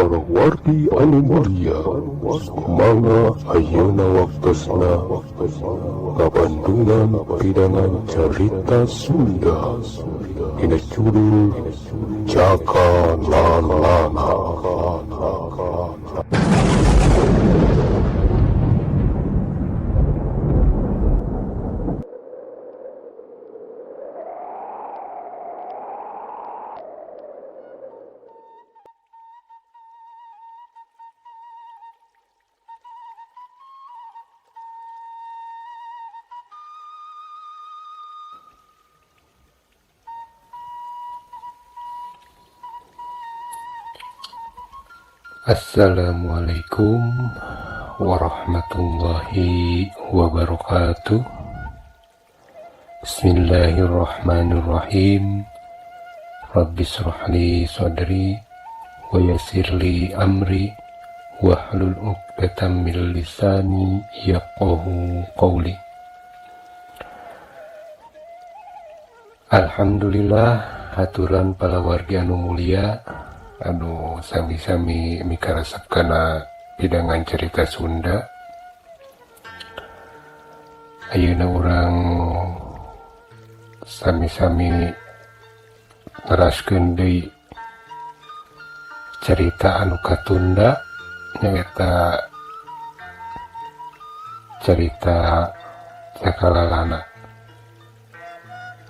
para wargi anu mulia, kumaha ayeuna waktosna kabandungan pidangan carita Sunda dina judul Jaka Lalana. Assalamualaikum warahmatullahi wabarakatuh. Bismillahirrahmanirrahim. Rabbi shrahli sadri wa yassirli amri wahlul 'uqdatam min lisani yafqahu qawli. Alhamdulillah, haturan para wargi anu mulia anu sami-sami mikaresep kana pidangan cerita Sunda. Ayeuna urang sami-sami neraskeun deui cerita anu katunda, nyaeta cerita Jaka Lalana.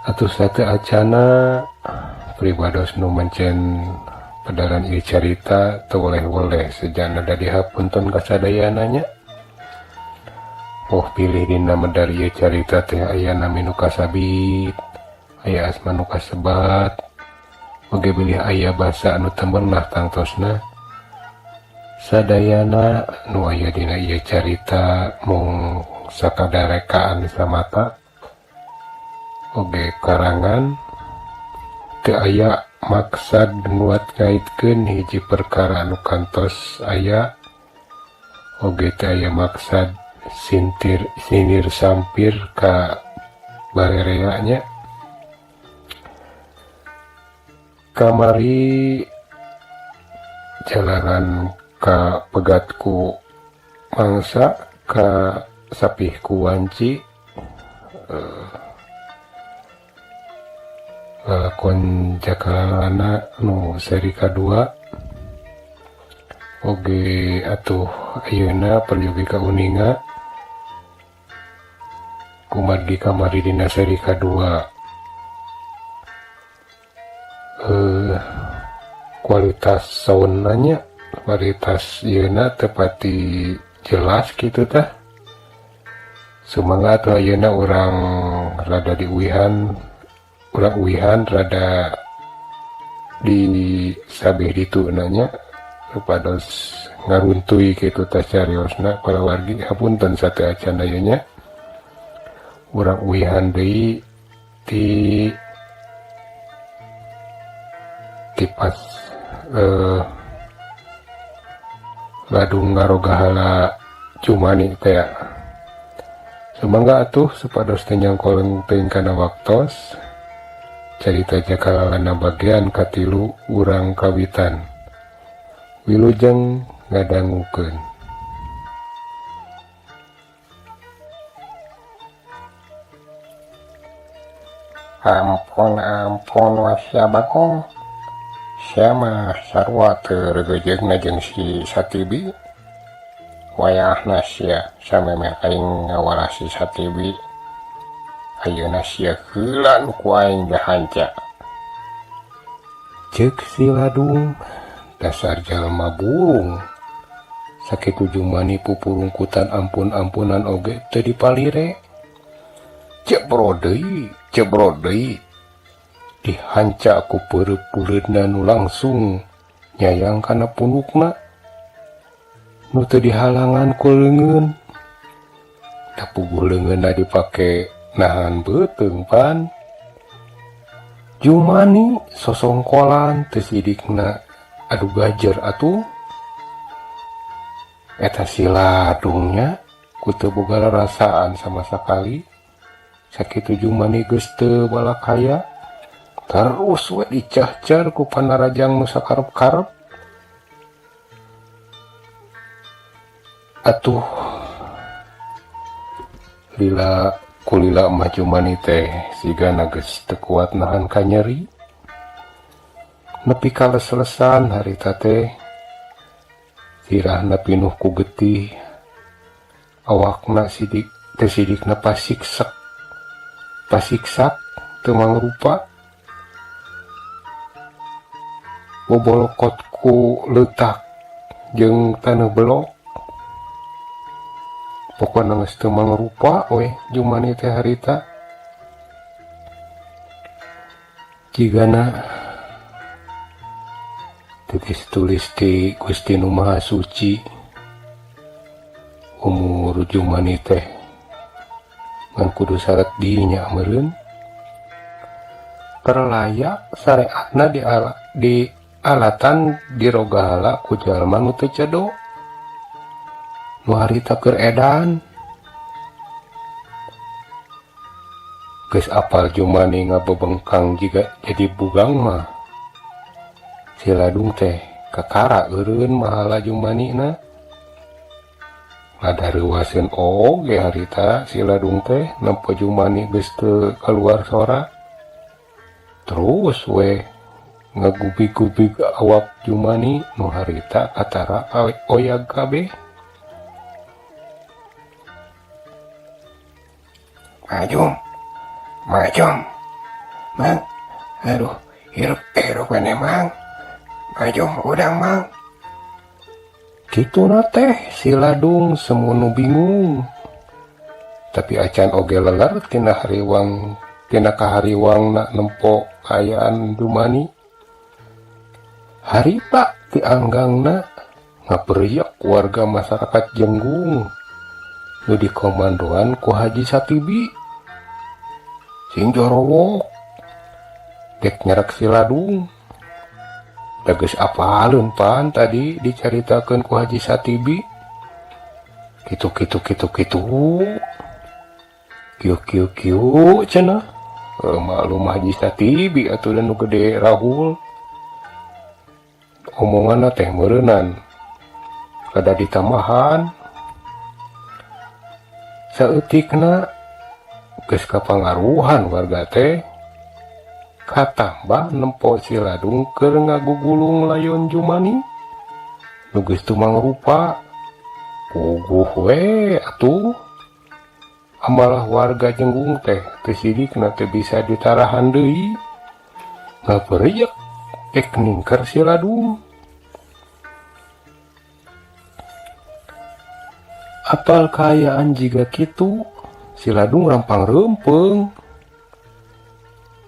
Atuh sate acana pribados nu mencen padaran ieu carita teu oleh-oleh sejana da dihapunten kasadayananya. Pilih dina medar ieu carita teh aya nami nu kasabit, aya asma nu kasebat, oge bilih aya basa anu teu meunah tangtosna. Sadayana nu aya dina ieu carita mung sakadarekaan samata, oge karangan teu aya maksad nuat ngaitkeun hiji perkara anu kantos aya, oge teu aya maksad sinir sampir ka barereanya. Kamari jalanan ka pegatku mangsa ka sapihku wanci, lalakon Jaka Lalana nu seri kadua. Oge atuh ayeuna perjugi ka uninga kumargi kamari dina seri kadua. Kualitas soundnya, kualitas ieuna tepati jelas gitu tah. Sumangga atuh ayeuna urang rada diuihan, urang uihan rada di sabeh ditu nanya kepados ngaruntui kitu teh cariosna para wargi. Hapunten sate acan dayanya urang uihan deui ti pas ladung ngarogahala cumani teh. Sumangga atuh supados teu nyangkoleng teuing kana waktos carita Jaka Lalana bagian katilu urang kawitan. Wilujeng ngadangukeun. Ampun wasya Bagong, sia mah sarua teu regejeugna jeung si Satibi. Wayahna sia samemeh aing ngawalasi Satibi, ayeuna sia heula nu ku aing dahanca. Ceuk si Ladung, dasar jalma burung, sakitu jumani pupurungkutan ampun-ampunan oge teu dipalire. Cebrod deui dihanca ku peureup-peureudna nu langsung nyayang kana pundukna nu teu dihalangan ku leungeun. Da puguh leungeunna dipake nahan beuteung pan. Jumani sosongkolan teu sidikna adu gajer atuh. Eta si Ladungnya ku teu boga rarasaan sama sakali. Sakitu jumani geus teu balakaya, terus we dicahcar ku panarajang nu sakarep-karep. atuh lila kulila maju mani teh siga nages tekuat nahan kanyeri nepi kaleselesan harita teh sirahna pinuh ku getih awakna sidik teh sidikna pasiksak teu mangrupa bobolokot ku leutak jeung taneuh belok pokona geus teu mangrupa we jumani teh harita jigana titis tulis di Gusti Nu Maha Suci umur jumani teh ngan kudu syarat dinya meureun terlayak syariatna di alatan dirogala ku jalma nu teu cedo nu harita keur edan geus apal jumani ngabebengkang jiga jadi bugang mah siladung teh kakara eureun mahala jumanina ngadareuwaseun oge harita siladung teh nempo jumani geus teu kaluar sora terus we ngagubig-gubig awak jumani nu harita katara oyag kabeh majum mang aduh hirup kene mang majum udang mang kitu teh siladung semunu bingung tapi acan oge leler tina kahariwangna nempo kayaan jumani harita ti anggangna ngaperiak warga masyarakat Jenggung nu dikomandoan ku Haji Satibi sing jorowok dek nyerak siladung dages apaleun pan tadi dicaritakeun ku Haji Satibi kitu kieu cenah maklum Haji Satibi atuh dan nu gede rahul omonganna teh meureunan kada ditamahan saeutikna geus kapangaruhan warga teh katambah nempo siladung keur ngagugulung layon jumani nu geus teu mangrupa puguh we atuh amalah warga Jenggung teh teu sidikna teu bisa ditarahan deui ngapeureuk ek ningker siladung apal kaayaan jiga kitu siladung rampang rempeng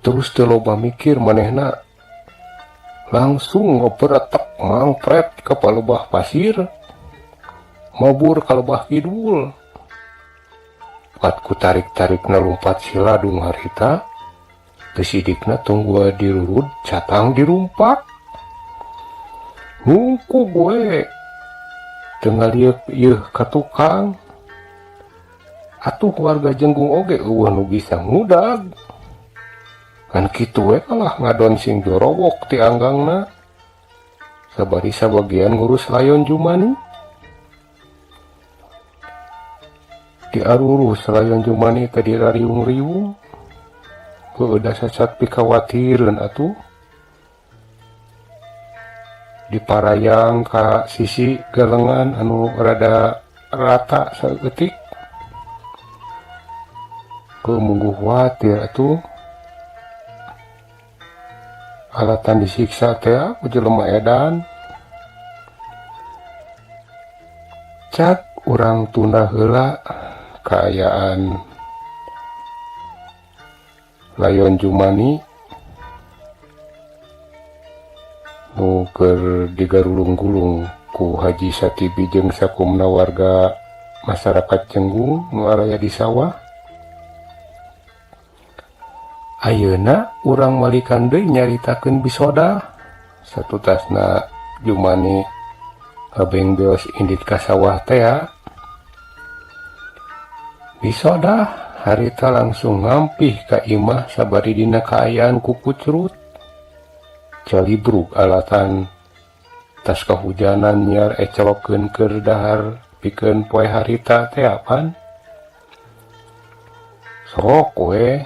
terus teu loba mikir manehna langsung ngoperetek mangpret ka palebah pasir mabur ka lebah kidul pat ku tarik-tarikna lumpat siladung harita teu sidikna tunggu dirurud catang dirumpak ngungku gue tengah liuk ieuh ka tukang atuh warga Jenggung oge eueuh nu bisa ngudag kan kitu we kalah ngadon sing jorowok ti anggangna sabari sabagian ngurus layon jumani di aruruh layon jumani tadi rariung-riung beuda sacat pikawatireun atuh diparayang ka sisi galengan anu rada rata saeutik ku mungguh watir atuh alatan disiksa teh ku jelema edan cak urang tunda heula kaayaan layon jumani nu keur digarulung-gulung ku Haji Satibi jeung sakumna warga masyarakat Jenggung nu araya di sawah ayeuna urang malikan deui nyaritakeun bisoda satutasna jumani kabeng beos indit ka sawah teh bisoda harita langsung ngampih ka imah sabari dina kaayaan ku pucrut calibruk alatan tas kahujanan nyar ecolokeun keur dahar nepikeun poe harita teh apaan? Sok we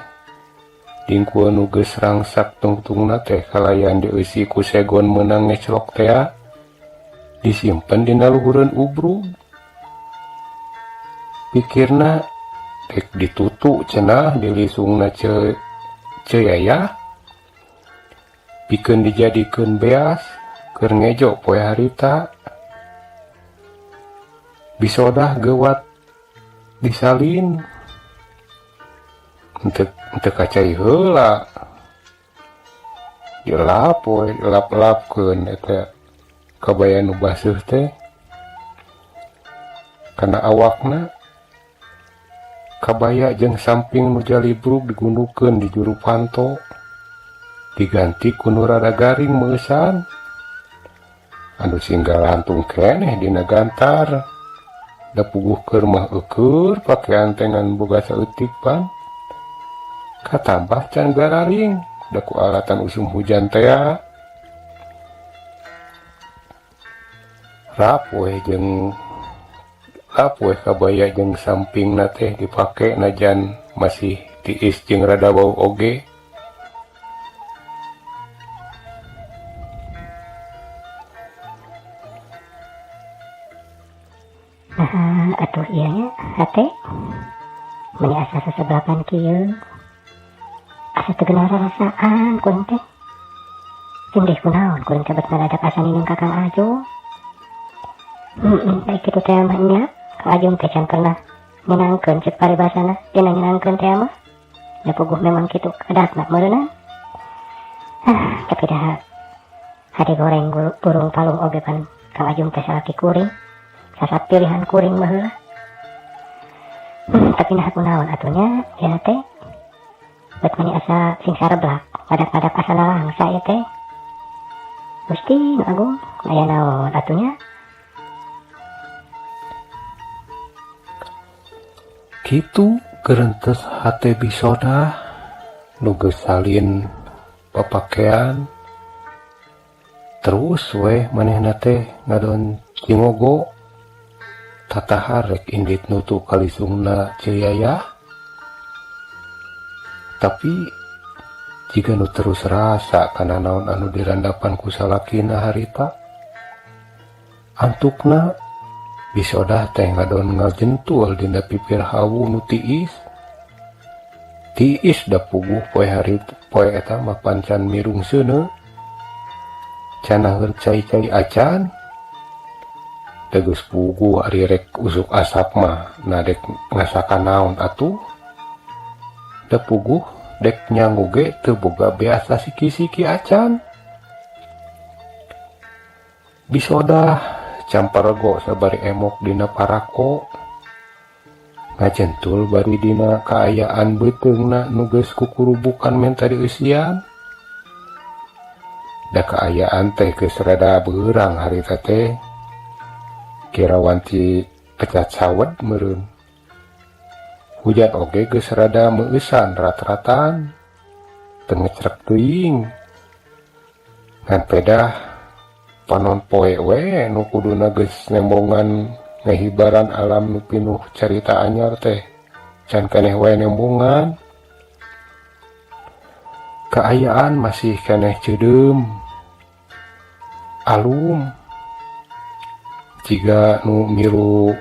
dingku nu geus rangsak tungtungna teh kalayan dieusi ku segon meunang ngeclok teh disimpen dina luhureun ubrug. Pikirna dek ditutu cenah dilisungna ceyaya pikeun dijadikeun beas keur ngejo poe harita. Bisodah geuwat disalin henteu kacai heula dilap we lap-lapkeun eta kabaya nu baseuh teh kana awakna. Kabaya jeung samping nu jalibrug digundukeun di juru panto diganti ku nu rada garing meusan anu singgal lantung keneh dina gantar. Da puguh keur mah eukeur pakean tengan boga saeutik pan katambah can gararing da ku alatan usum hujan teh rap we kabaya jeung sampingna teh dipake najan masih tiis jeung rada bau oge. Atuh ieu nya hate meni asa sesebelakan kieu asa teu geuna rasaan kuring teh indih kunaon kuring teh bet ngadadak asa ninung Kakang Ajo. Baik kitu teh mah nya Kang Ajung teh can pernah nyenangkeun ceuk paribasana dina nyenangkeun teh mah da puguh memang kitu kadatna meureunna. Tapi dah hade goreng burung palung oge pan Kang Ajung teh salaki kuring sasat pilihan kuring mah heula. Tapi nah kunaon atunya ya teh bet mani asa sing sareblak badak-badak asa nalangsa ieu teh Gusti nu Agung aya naon atunya. Kitu geurentes hate bisoda nu geus salin papakean terus we manehna teh ngadon cingogo tatahar rek indit nutu kalisungna ceyaya. Tapi jika nu terus rasa kana naon anu dirandapan ku salakina harita antukna bisodah teh ngadon ngajentul dina pipir hawu nu tiis da puguh poe eta mah pancan mirung seuneu cenah cai-cai acan teges puguh ari rek usuk asap mah na dek ngasaka naon atuh da puguh dek nyanggu ge teu boga beasa siki-siki acan. Bisodah camparego sabari emok dina parako ngajentul bari dina kaayaan beuteungna nu geus kukurubukan menta dieusian. Da kaayaan teh geus rada beurang harita teh kirawan ti pecat sawed meureun. Hujan oge geus rada meusan rat-ratan teu ngecrek teuing ngan pedah panon poe we nu kuduna geus nembongan ngahibaran alam nu pinuh carita anyar teh can keneh we nembongan. Kaayaan masih keneh ceudem alum jiga nu milu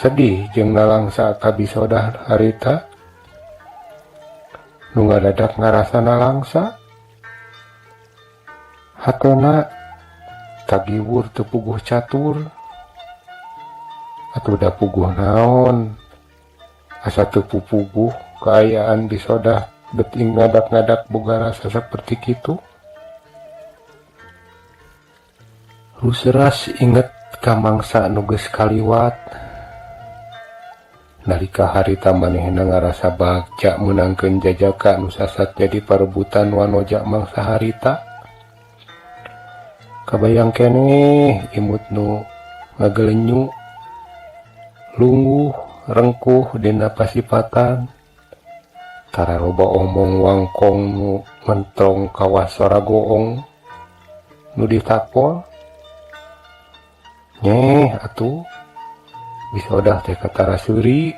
sedih jeung nalangsa ka bisodah harita nu ngadadak ngarasa nalangsa hatena tagiwur teu puguh catur atuh da puguh naon asa teu pupuguh kaayaan bisodah beuting ngadak-ngadak boga rasa saperti kitu. Ruseuras inget ka mangsa nu geus kaliwat nalika harita manehna ngarasa bagja menangkeun jajaka nu sasat jadi parebutan wanoja mangsa harita. Kabayang keneh imut nu ngagelenyu lungguh rengkuh dina pasipatan tara loba omong wangkong nu mentrong kawas sora goong nu ditapol Nyeh atuh bisa udah teh kata rasuri.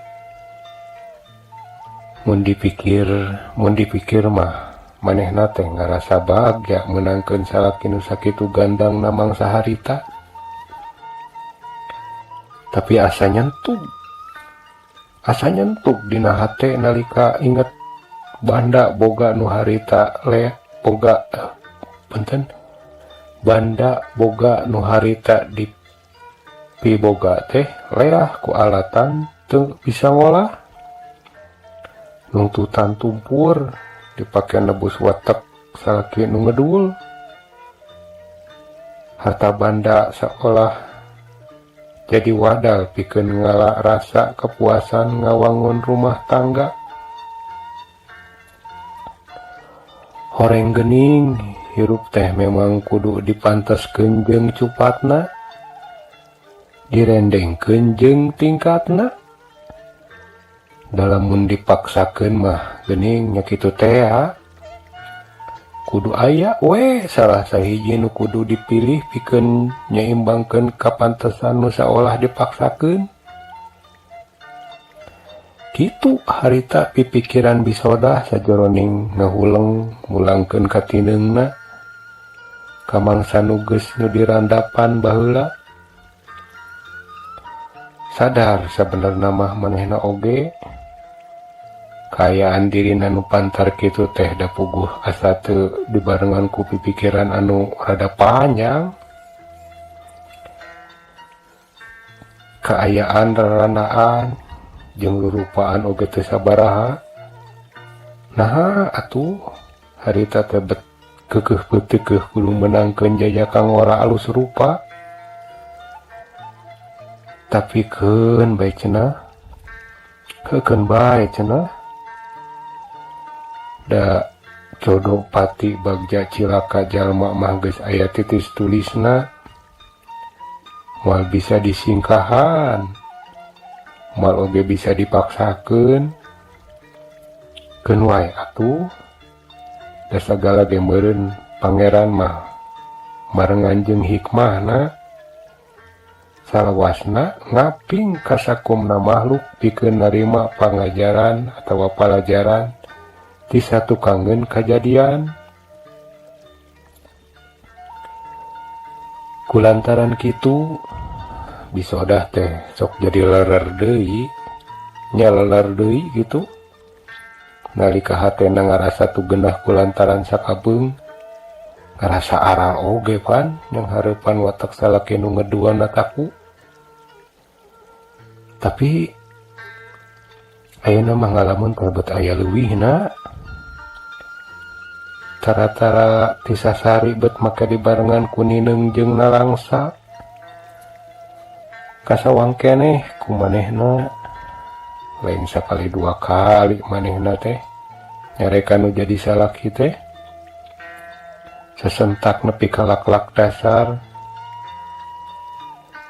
Mun dipikir mah manehna teh ngarasa bahagia menangkeun salaki nu sakitu gandang namang saharita. Tapi asa nyentuk dina hate nalika inget banda boga nu harita banda boga nu harita di piboga teh leah ku alatan teu bisa ngolah. Nungtutan tumpur dipake nebus watek salaki nu ngedul. Harta banda seolah jadi wadal pikeun ngalak rasa kepuasan ngawangun rumah tangga. Horeng geuning hirup teh memang kudu dipanteskeun jeung cupatna, direndengkeun jeung tingkatna. Dalam mun dipaksakeun mah geuning nya kitu teh kudu aya we salah sahiji nu kudu dipilih pikeun nyaimbangkeun kapantesan nu saolah dipaksakeun. Kitu harita pipikiran bisodah sajroning ngahuleng mulangkeun katineungna ka mangsa nu geus nu dirandapan baheula. Sadar sabenerna mah manehna oge kaayaan dirina nu pantar kitu teh da puguh asa teu dibarengan ku pipikiran anu rada panjang. Kaayaan rarandaan jeung rurupaan oge teu sabaraha. Naha atuh harita teh keukeuh peuteukeuh kudu menangkeun jajakan ngora alus rupa. Tapi keun bae cenah. Keun bae cenah. Da jodoh pati bagja cilaka jalma mah geus aya titis tulisna. Moal bisa disingkahan, moal oge bisa dipaksakeun. Keun wae atuh. Da sagala ge meureun pangeran mah marengan jeung hikmahna. Salawasna ngaping kasakumna makhluk pikeun narima pangajaran atawa pelajaran ti satukanggeun kajadian. Kulantaran kitu bisodah teh sok jadi lerer deui, nya leler deui gitu. Nalika hatena ngarasa tugenah kulantaran sakabeung, ngarasa aral oge pan yang hareupan watak salaki nu ngeduana taku. Tapi ayeuna mah ngalamun kalebet aya leuwihna. Tara-tara tisasari bet make dibarengan ku nineung jeung nalangsa. Kasawang keneh ku manehna. Lain sakali dua kali manehna teh nyarekan nu jadi salaki teh. Sesentak nepi ka lak-lak dasar.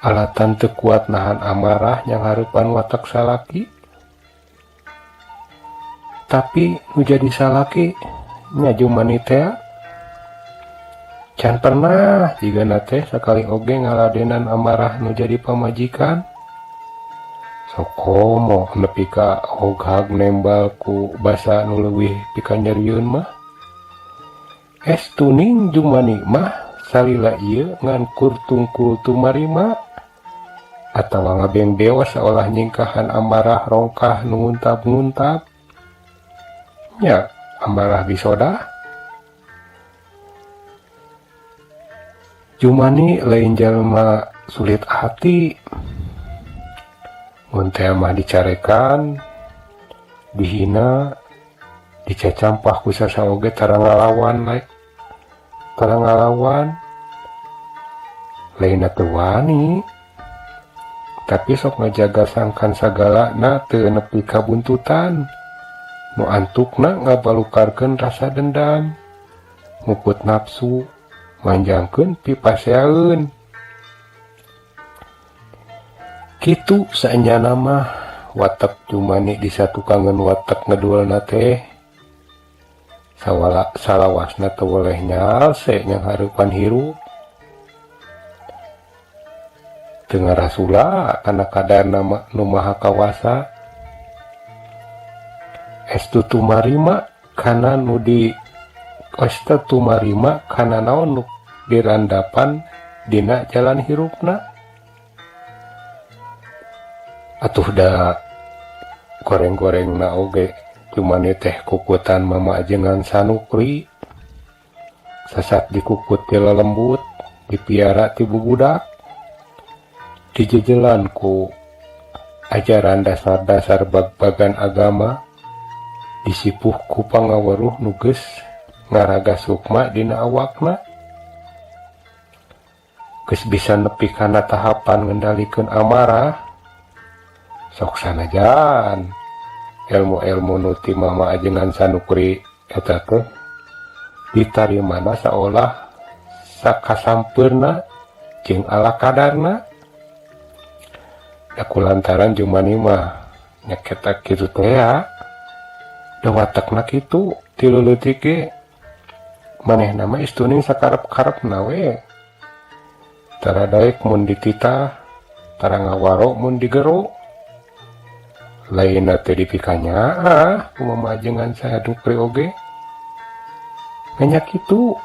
Alatan teu kuat nahan amarah yang hareupan watak salaki. Tapi nu jadi salaki nya jumani teh can pernah jigana teh sakali oge ngaladenan amarah nu jadi pamajikan. Sokomo nepi ka hoghag nembal ku basa nu leuwih pika nyerieun mah. Tuning jumani mah salila ieu ngan kurtung marima atawa ngabeng dewa saolah nyingkahan amarah rongkah nu nguntab-nguntab. Nya amarah bisodah. Jumani lain jalma sulit hati. Mun teh mah dicarekan, dihina, dicacampah ku sasaoge tara ngalawan lain. Tara ngalawan. Lainna teu wani. Tapi sok ngajaga sangkan sagalana teu nepi ka buntutan. Nu antukna ngabalukarkeun rasa dendam, nguput nafsu, manjangkeun pipaseaeun. Kitu saenjana mah watak jumani disatukangeun watak ngedulna teh. Salawasna teu woleh nyalse nyang hareupan hirup. dengan rasula karena kadar nama nu maha kawasa estu tumarima kana nu di estu tumarima kana naon nu dirandapan dina jalan hirupna. Atuh da goreng-goreng na oge cuman teh kukutan mama ajengan Sanukri sasat dikukut ti lelembut dipiara ti bubudak dijejelan ku ajaran dasar-dasar bag-bagan agama disipuh ku pangaweruh nuges ngaraga sukma dina awakna geus bisa nepi kana tahapan ngendalikeun amarah. Sok sanajan ilmu-ilmu nu ti mama ajengan Sanukri eta teh ditarimana saolah sakasampeurna jeung ala kadarna. Da kulantaran jumani mah nyaketa kitu teh ya. Da watakna kitu ti leuletik ge manehna mah istuning sakarep-karepna we. Tara daek mun dititah, tara ngawaro mun digero. Lainna teh dipikanya kumaha ajengan Sanukri oge. Nya kitu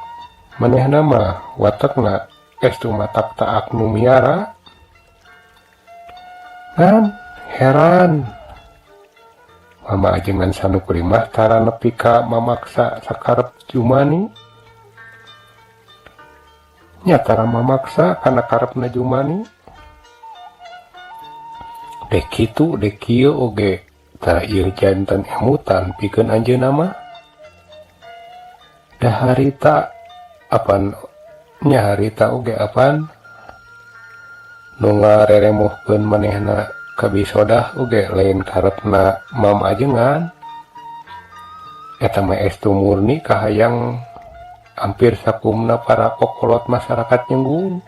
manehna mah watakna estu matak taak nu miara. Kan heran mama ajengan Sanukri mah tara nepi ka mamaksa sakarep jumani. Nya tara mamaksa kana karepna jumani. Dek kitu dek kieu oge tara ieu janten emutan pikeun anjeunna mah. Da harita apan nya harita oge apan nu ngareremuhkeun manehna kabisodah oge lain karepna mama ajengan. Eta mah estu murni kahayang hampir sakumna para kokolot masyarakat Nyenggung.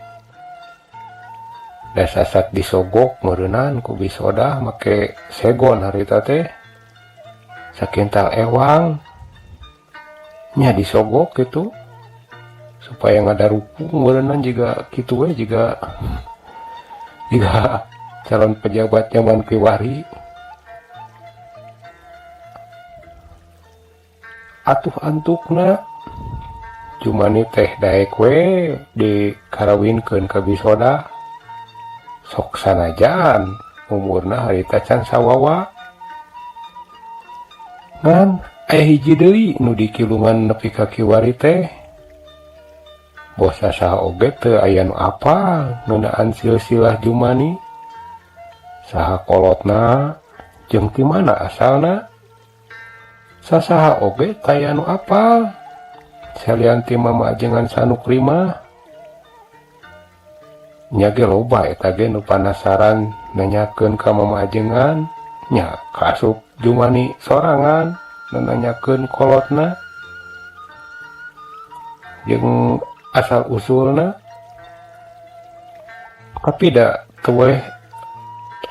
Da sasat disogok meureunnan ku bisodah make segon harita teh sakintal ewang nya disogok gitu supaya ngadarupung meureunnan jiga kitu we jiga calon pejabat zaman kiwari. Atuh antukna cumani teh daek we dikarawinkeun ka bisodah. Sok sanajan umurna harita can sawawa. Ngan aya hiji deui nu dikilungan nepi ka kiwari teh. Bosa saha oge teu aya nu apal ngeunaan silsilah jumani. Saha kolotna jeung ti mana asalna. Sasaha oge taya nu apal. Salian ti mama ajengan Sanukri mah nya ge loba eta ge nu panasaran nanyakeun ka mama ajengan nya kaasup jumani sorangan nanyakeun kolotna jeung asal usulna. Tapi da teu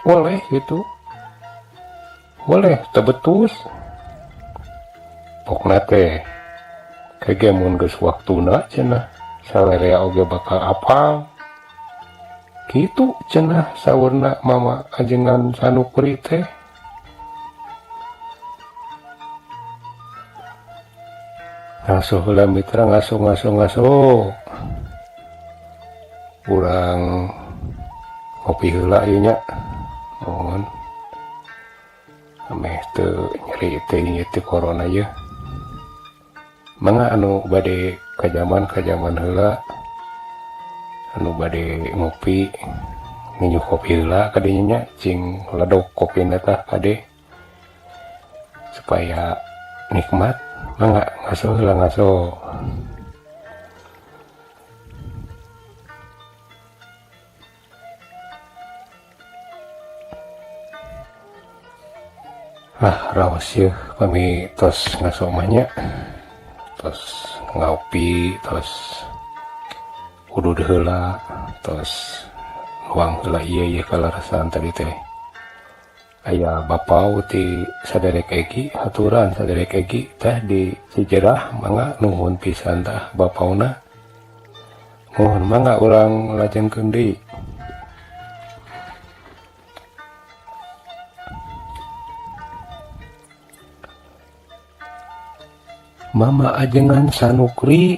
boleh gitu. Boleh teu betus. Pokna teh kege mun geus waktuna cenah salerea oge bakal apal. Kitu cenah saurna mama ajengan Sanukri teh. Ngasuh heula mitra ngasuh. Urang ngopi heula ieu nya. Mohon. Ameh teu nyeri teh teh corona ieu. Mangga anu bade kajaman heula anu bade ngopi nginjuh kopi heula kadinya nya cing ledog kopina tah kade supaya nikmat. Mangga ngasuh heula ngasuh. Raos yeuh kami tos ngasuh mah nya. Tos ngopi tos udud heula tos nuang heula ieu kalarasan tadi teh aya bapau ti saderek Egi haturan saderek Egi teh di Cijerah mangga nuhun pisan tah bapauna mohon mangga urang lajengkeun deui Mama ajengan Sanukri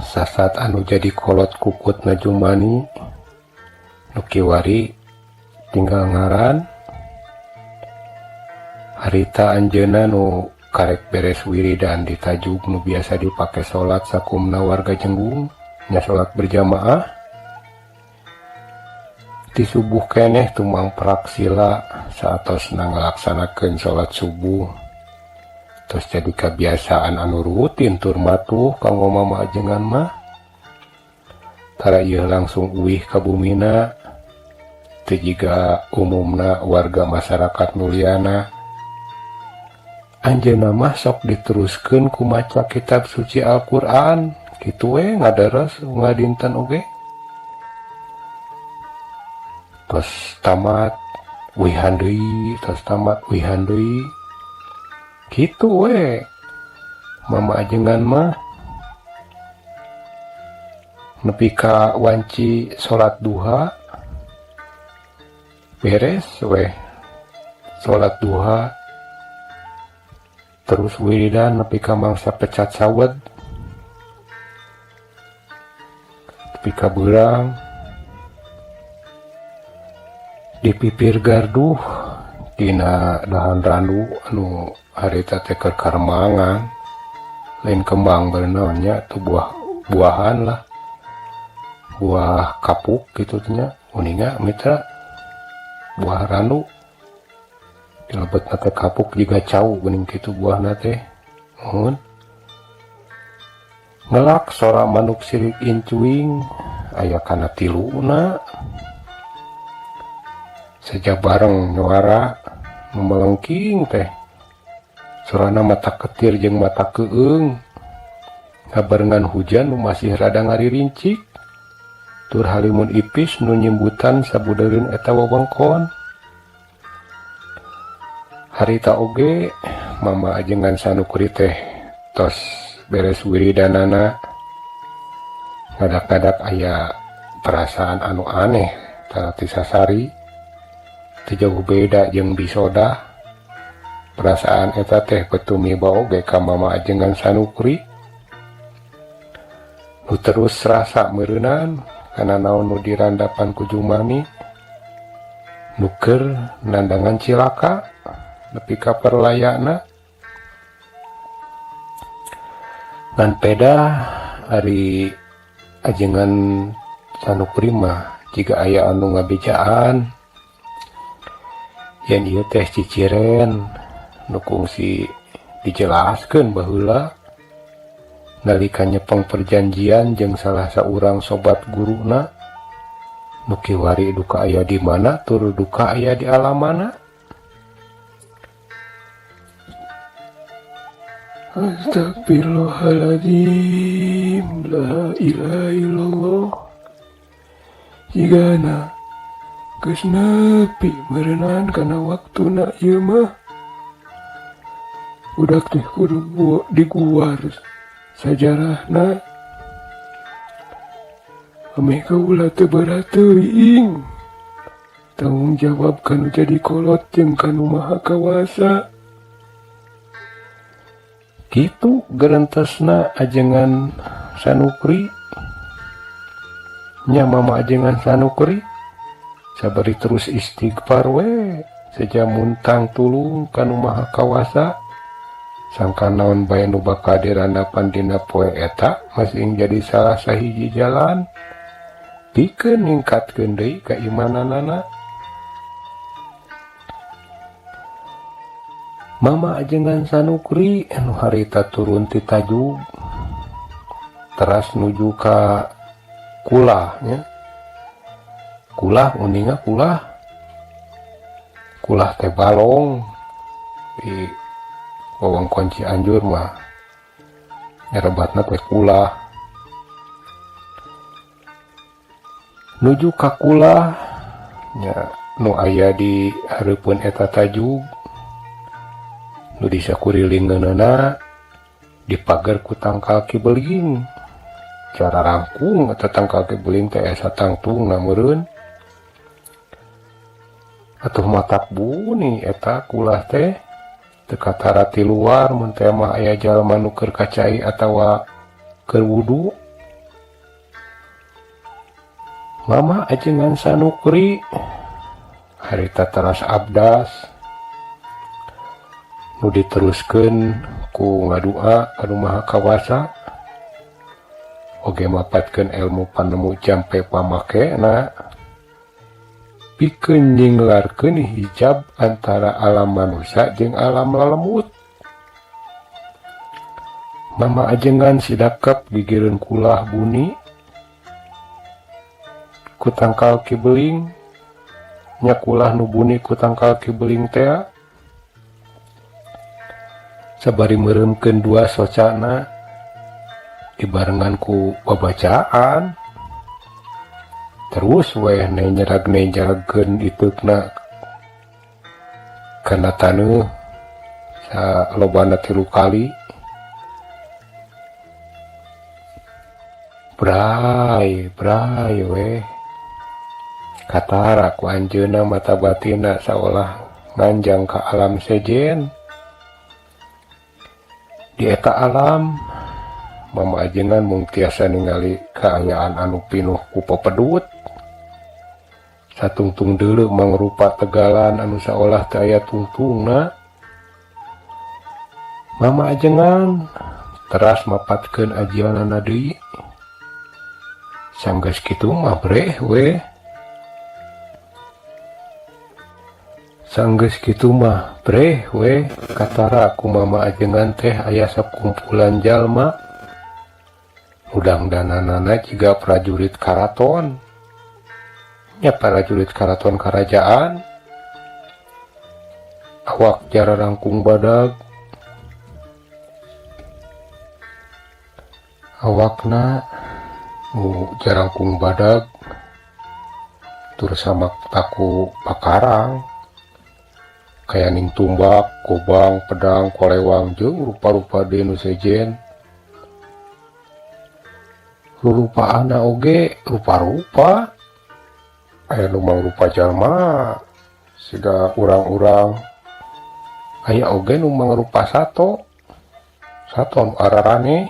sasat anu jadi kolot kukut Najumani nukiwari tinggal ngaran harita anjeuna nu karek beres wiridan di tajuk nu biasa dipake salat sakumna warga Jenggung nya salat berjamaah di subuh keneh tumang praksila saatosna ngalaksanakeun salat subuh. Terus jadi kebiasaan anu rutin tur matuh kanggo mama ajengan mah tara ieu langsung uih ka bumina teu jiga umumna warga masyarakat nuliana anjeunna mah sok diteruskeun ku maca kitab suci Al-Qur'an kitu we ngadares ngadinten oge tos tamat uihan deui tos tamat uihan deui gitu we mama ajengan mah nepi ka wanci salat duha beres we salat duha terus wiridan nepi ka mangsa pecat sawed nepi ka beurang dipipir garduh dina dahan randu anu harita teh keur karmangan lain kembang berenangnya tuh buahan lah buah kapuk gitu nya uninga mitra buah randu dilebetna teh kapuk juga cau geuning kitu buahna teh mun ngelak sora manuk sirik incuing aya kana tiluna saja bareng nyuara memelengking teh surana mata ketir jeung mata keung ngabarengan hujan nu masih rada ngaririncik tur halimun ipis nu nyimbutan sabudareun eta wewengkon harita oge mama ajengan Sanukri teh tos beres wiridanana ngadak-ngadak aya perasaan anu aneh tara tisasari teu jauh beda jeung bisoda perasaan eta teh petumi baoge ka mama ajengan Sanukri nu terus rasa meureunan kana naon nu dirandapan ku Jumani nu keur nandangan cilaka nepi ka perlayana ngan peda ari ajengan Sanukri mah jiga aya anu ngabejaan yen ieu teh ciciren nu kungsi dijelaskeun baheula nalika nyepeng perjanjian jeung salah saurang sobat guruna nu kiwari duka aya di mana tur duka aya di alamana. Astagfirullahaladzim, la ilaha illallah. Jigana geus nepi meureunaan kana waktuna ieu mah budak teh kudu diguar sajarahna ame kaula teu berat teuing tanggung jawab kanu jadi kolot jeung kanu maha kawasa kitu gerentesna ajengan Sanukri nya mama ajengan Sanukri sabari terus istighfar we sejamun tang tulung kanu maha kawasa sangka naon bae nu bakal dirandapan dina poe eta masing jadi salah sahiji jalan pikeun ningkatkeun deui keimananana. Mama ajengan Sanukri anu harita turun ti Tajug teras nuju ka Kulah nya. Kulah uninga kulah teh balong di wewengkon Cianjur mah nyerebatna teh Kulah nuju ka Kulah nya nu aya di hareupeun eta Tajug nu disakurilingeunana dipager ku tangkal kibeling cara rangkung eta tangkal kibeling teh asa tangtung meureun atuh matak buni eta Kulah teh teka tarati luar mun teh mah aya jalma nu keur kacai atawa keur wudu. Mama ajengan sanukri harita teras abdas nu diteruskeun ku ngadua anu maha kawasa oge mapatkeun ilmu panemu jampe pamakena pikeun nyinglarkeun hijab antara alam manusia jeung alam lalemut. Mama ajengan sidakep gigireun kulah buni ku tangkal kibeling nya kulah nu buni ku tangkal kibeling teh sabari meureumkeun dua socana dibarengan ku babacaan terus we nyerag-nyeragkeun iteukna kana taneuh salobana 3 kali. Bray we katara ku anjeunna mata batina saolah nganjang ka alam sejen. Di eta alam mama ajengan mung tiasa ningali kaayaan anu pinuh ku pepedut. Satungtung deuleu mangrupa tegalan anu saolah teu aya tungtungna. Mama ajengan teras mapatkeun ajianana deui. Sanggeus kitu mah breh we. Sanggeus kitu mah breh we katara ku mama ajengan teh aya sakumpulan jalma udang-dananana jiga prajurit karaton nya prajurit karaton karajaan awak jararangkung badag awakna jarangkung badag tur samak taku pakarang kayaning tumbak, kobang, pedang, kolewang jeung rupa-rupa di nu sejen. Rurupaana oge rupa-rupa. Aya nu mangrupa jalma siga urang-urang. Aya oge nu mangrupa sato. Sato nu ararane.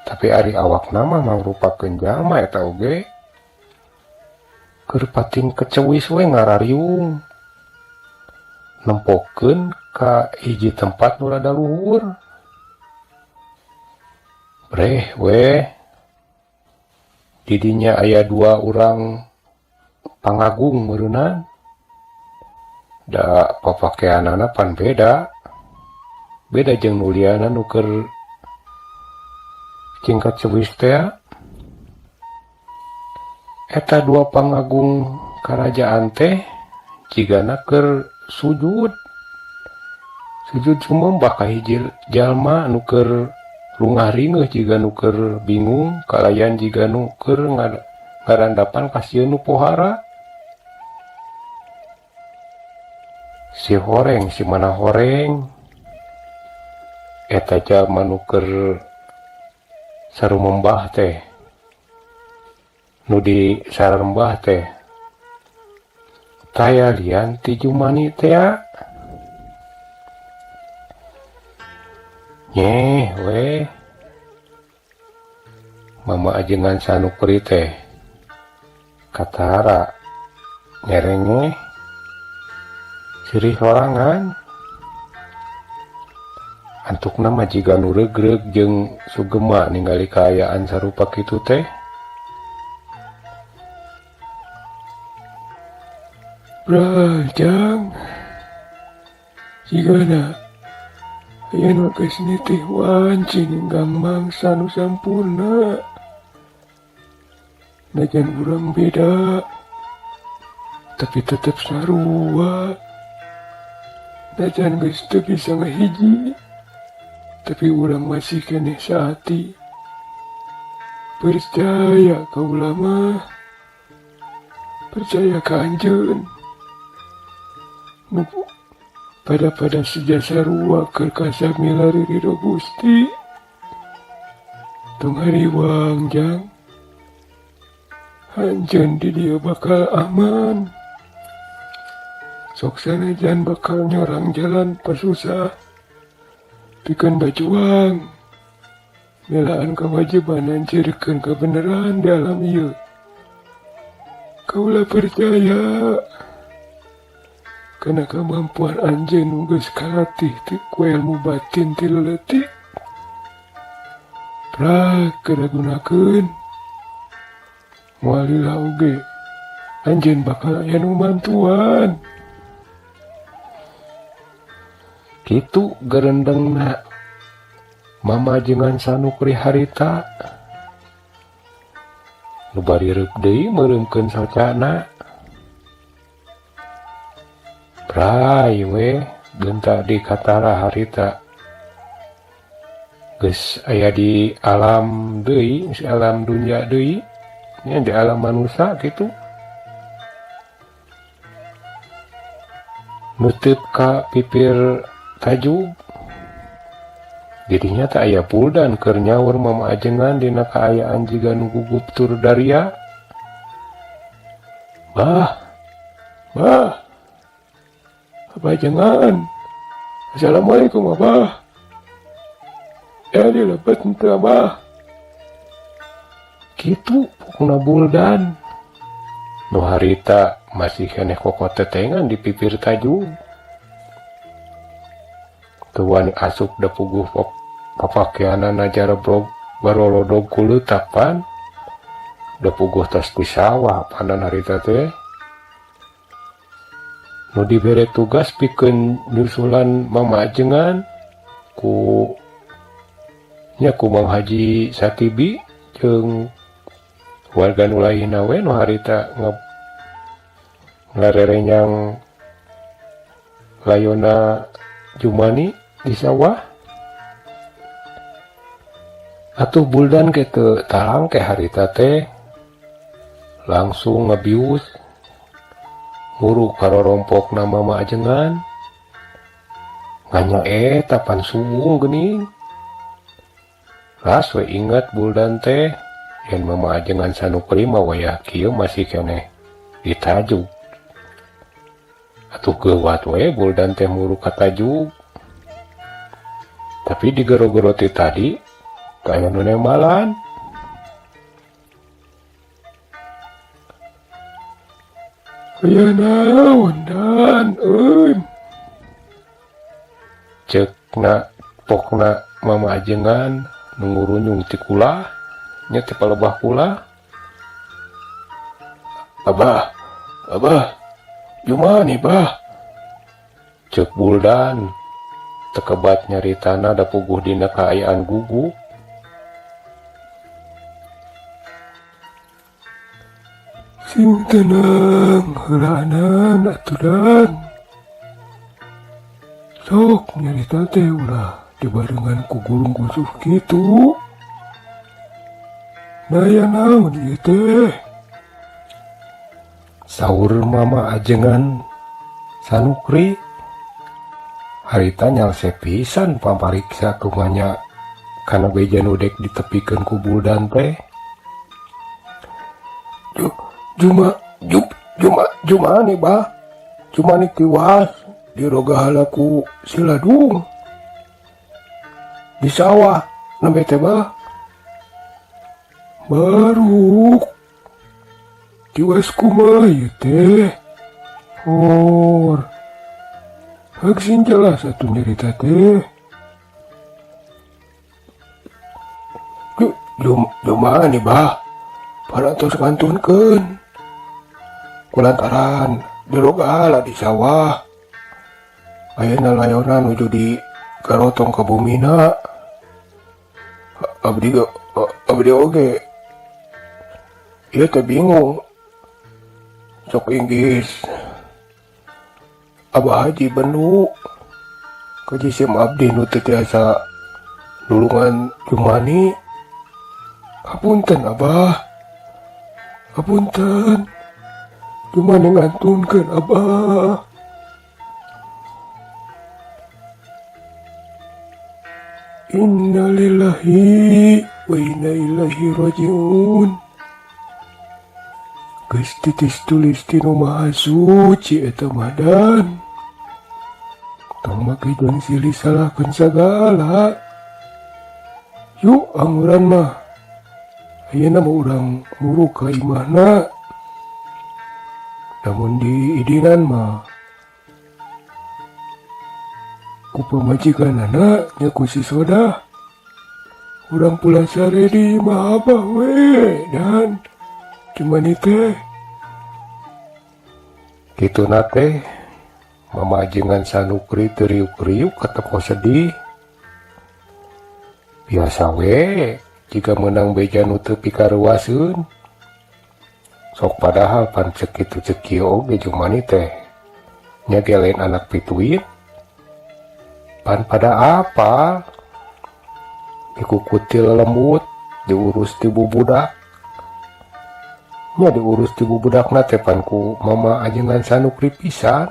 Tapi ari awakna mah mangrupakeun jalma eta oge. Keur pating kecewis we ngarariung. Nempokeun ka hiji tempat nu rada luhur. Breh we. Didinya aya 2 urang pangagung meureunnan. Da papakeanana pan beda. Beda jeung nu liana nu keur cingkat cewis teh. Eta 2 pangagung karajaan teh jigana keur sujud sumembah ka hiji jalma nu keur lungah ringeuh jiga nu keur bingung kalayan jiga nu keur ngarandapan ka sieun nu pohara. Si horeng si mana horeng eta jalma nu keur sarumembah teh nu di sarembah teh taya lian ti jumani teh nyeh we mama ajengan sanukri teh katara nyerenge sirih lorangan antukna mah jiga nu regreg jeung sugema ningali kaayaan sarupa kitu teh. Brajang jigana yen geus nitih wancing ingkang mangsa nu sampurna najan urang beda tapi tetep sarua najan geus teu bisa ngahiji tapi urang masih keneh saati percaya ka ulama percaya ka anjeun pada sejasa sarua keur kasamilari ridho Gusti tong hariwang jang anjeun di dieu bakal aman sok sanajan bakal nyorang jalan pasusah, pikeun bajuang, melaan kewajiban anjeurkeun kebenaran di alam ieu. Kaulah percaya, karena kemampuan anjeun geus kalatih ku ilmu batin ti leuletik. Prak kadagunakeun, moal lila oge, anjeun bakal aya nu mantuan. Kitu gerendengna mamajengan Sanukri harita. Nu bari reup deui meureumkeun sacana. Prai we geunta di katara harita. Geus aya di alam deui, di alam dunya deui, nya di alam manusia kitu. Nutup ka pipir tajub. Dirinya tak aya puldan keur nyaur mamaajengan dina kaayaan jiga nu gugup tur daria. Bah, abajengan. Assalamualaikum abah. Ya dilebet henteu abah. Kitu pokona buldan. Nu harita masih keneh kokotetengan di pipir tajub. Tuan asup da puguh papakeanana jarebrog barolodog ku leutapan. Da puguh tos di sawah panan harita teh. Nu dibere tugas pikeun nyusulan mamaajengan ku Mang Haji Satibi jeung warga nu lainna we nu harita ngarerenyang layona Jumani di sawah. Atuh buldan ke teu talang ke harita teh langsung ngabius nguruk karorompokna mamaajengan. Nganya tapan suung geuning. Ras we inget buldan teh yen mamaajengan Sanukri mah wayah kieu masih keneh ditajuk. Atuh geuwat we buldan teh muruk ka tajuk. Tapi digero-gero ti tadi teu aya nu nembalan. Aya naon dan cekna pokna mamaajengan nu ngurunyung ti kula nya ti palebah kula. Abah, jumani bah. Cek buldan tekebat nyaritana da puguh dina kaayaan gugup. Sing tenang heulaanan aturan. Sok nyarita teh ulah dibarengan ku gulung gusuh kitu. Daya naon ieu teh? Saur mamaajengan Sanukri. Harita nyalse pisan pampariksa kumanya kana beja nu dek ditepikeun ku buldan teh. Juma nih bah. Cuma nih tiwas dirogahala ku siladung. Di sawah nembe teh bah. Baru tiwas kumaha ieu teh? Hor. Haksin jelas atuh nyarita teh. Juma nih bah. Parantos ngantunkeun. Kulantaran dirogala di sawah. Ayeuna layona nuju di garotong ka bumina. Abdi oge. Ieu teh bingung. Sok Inggris. Abah Haji Benu. Kajisim abdi nu teu tiasa nulungan Jumani. Hapunten Abah. Hapunten. Cuma ngantunkeun Abah. Innalillahi wa inna ilaihi rajiun. geus titis tulis ti nu maha suci eta mah Dan. Tong make jeung silih salahkeun sagala. Yuk anguran mah. Ayeuna mah urang muru ka imahna. Namun di idinan mah ku pamajikanana nya ku si Sodah. Urang pula sare di imah abah we Dan. Cuman teh kitu teh mamajengan Sanukri teriuk-riuk katepos sedih. Biasa we jika menang beja nu teu pikaruaseun. Sok padahal pan cek kitu cek kieu oge jeung mani teh nya ge lain anak pituin. Pan pada apa? Dikukuti lembut, diurus ti bubudak. Nya diurus ti bubudakna teh pan ku mama ajengan Sanukri pisan.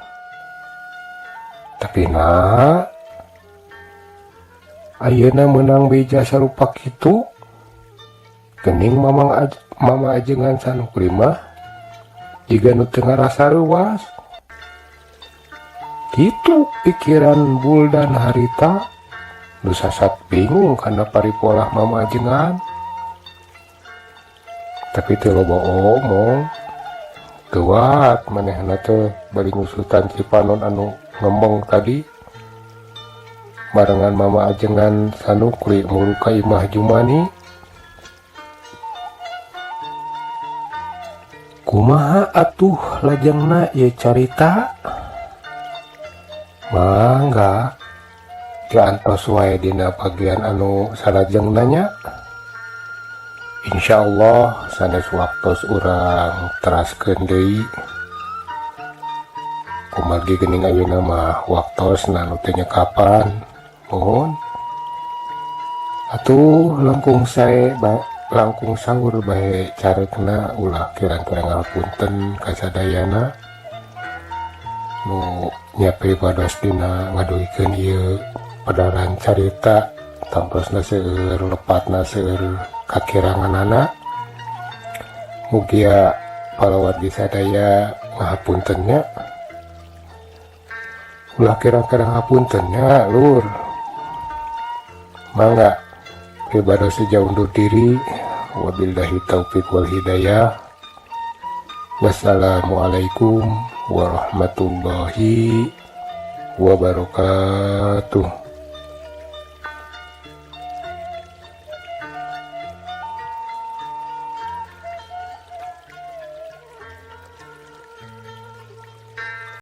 Tapi nah ayeuna menang beja sarupa kitu geuning mama ajengan Sanukri mah jiga nu teu ngarasa reuas. Kitu pikiran Buldan harita nu sasat bingung kana paripolah mama ajengan. Tapi teu loba omong. Geuat manehna teh bari ngusutan si panon anu ngembong tadi. Barengan mama ajengan Sanukri mulu ka imah Jumani. Kumaha atuh lajengna ieu carita? Mangga diantos wae dina bagian anu salajengna nya. Insyaallah sanes waktos urang teraskeun deui. Kumargi geuning ayeuna mah waktosna nu teu nyekapan. Mohon atuh langkung sahur bae carekna ulah kirang-kirang ngapunten kasadayana nu nya pribados dina ngaduhikeun ieu padaran carita tamtosna seueur lepatna seueur kakiranganana. Mugia palawargi sadaya ngahapuntennya. Ulah kirang-kirang ngapuntennya lur. Mangga ibadah sejauh undur diri. Wabillahi taufiq wal hidayah. Wassalamualaikum warahmatullahi wabarakatuh.